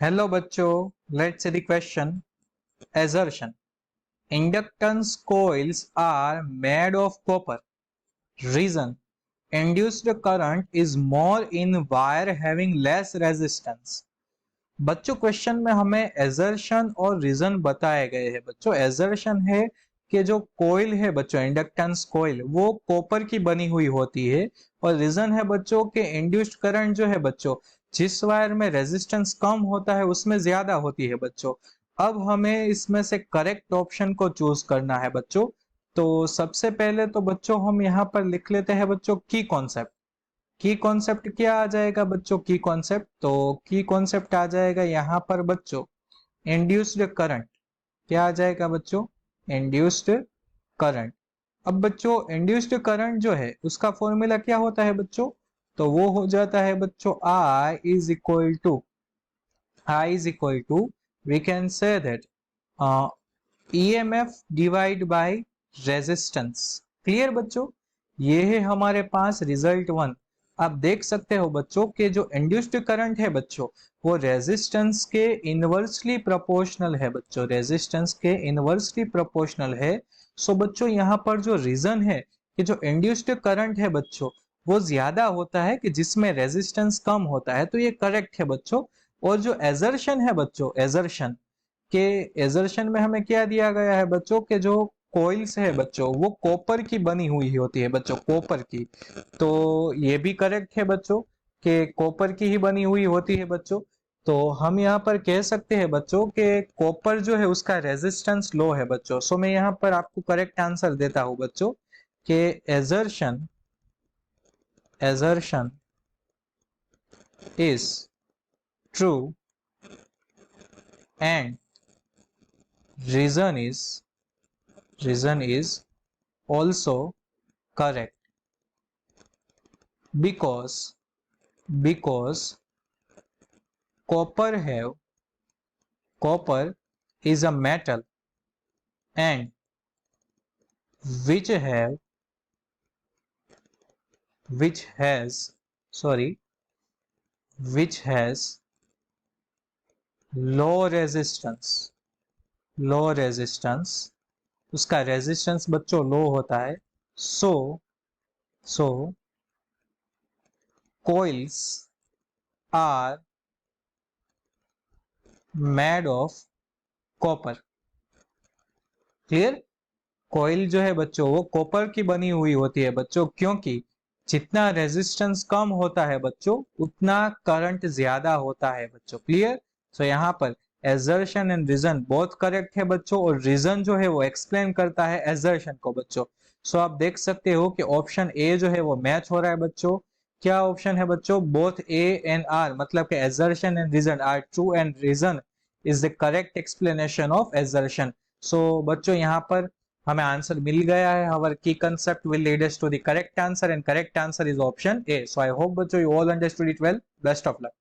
Hello बच्चों, let's see the question. Assertion. Inductance coils are made of copper. Reason. Induced current is more in wire having less resistance. बच्चों question में हमें assertion और reason बताए गए हैं. बच्चों एजर्शन है कि जो कोयल है बच्चों, इंडक्टेंस कोयल, वो कॉपर की बनी हुई होती है. और रीजन है बच्चों के इंड्यूस्ड करंट जो है बच्चों, जिस वायर में रेजिस्टेंस कम होता है उसमें ज्यादा होती है बच्चों. अब हमें इसमें से करेक्ट ऑप्शन को चूज करना है बच्चों. तो सबसे पहले तो बच्चों हम यहाँ पर लिख लेते हैं बच्चों की कॉन्सेप्ट. की कॉन्सेप्ट क्या आ जाएगा बच्चों? की कॉन्सेप्ट, तो की कॉन्सेप्ट आ जाएगा यहाँ पर बच्चों इंड्यूस्ड करंट. क्या आ जाएगा बच्चों? Induced current. अब बच्चों इंड्यूस्ड करंट जो है उसका फॉर्मूला क्या होता है बच्चों? तो वो हो जाता है बच्चों I is equal to we can say that EMF divide by resistance. Clear बच्चों? ये है हमारे पास रिजल्ट वन. आप देख सकते हो बच्चों के जो इंड्यूस्ड करंट है बच्चों वो रेजिस्टेंस के इनवर्सली प्रोपोर्शनल है बच्चों, रेजिस्टेंस के इनवर्सली प्रोपोर्शनल है. सो बच्चों यहाँ पर जो रीजन है कि जो इंड्यूस्ड करंट है बच्चों वो ज्यादा होता है कि जिसमें रेजिस्टेंस कम होता है, तो ये करेक्ट है बच्चों. और जो एजर्शन है बच्चों, एजर्शन के एजर्शन में हमें क्या दिया गया है बच्चों के जो कॉइल्स है बच्चों वो कॉपर की बनी हुई होती है बच्चों, कॉपर की. तो ये भी करेक्ट है बच्चों कि कॉपर की ही बनी हुई होती है बच्चों. तो हम यहाँ पर कह सकते हैं बच्चों कि कॉपर जो है उसका रेजिस्टेंस लो है बच्चों. सो मैं यहाँ पर आपको करेक्ट आंसर देता हूं बच्चों कि assertion is true and reason is also correct because copper is a metal and which has low resistance. उसका रेजिस्टेंस बच्चों लो होता है. सो coils are made of copper. Clear? Coil जो है बच्चों वो कॉपर की बनी हुई होती है बच्चों, क्योंकि जितना रेजिस्टेंस कम होता है बच्चों उतना करंट ज्यादा होता है बच्चों. क्लियर? सो यहाँ पर assertion and reason both correct है बच्चों, और रीजन जो है वो एक्सप्लेन करता है एजर्शन को बच्चों. सो आप देख सकते हो कि ऑप्शन ए जो है वो मैच हो रहा है बच्चों. क्या ऑप्शन है बच्चों? बोथ ए एंड आर, मतलब कि assertion and reason are true and reason is the correct explanation of assertion. So बच्चों यहाँ पर हमें आंसर मिल गया है. our key concept will lead us to the correct answer and correct answer is option A. so I hope बच्चों you all understood it well. best of luck.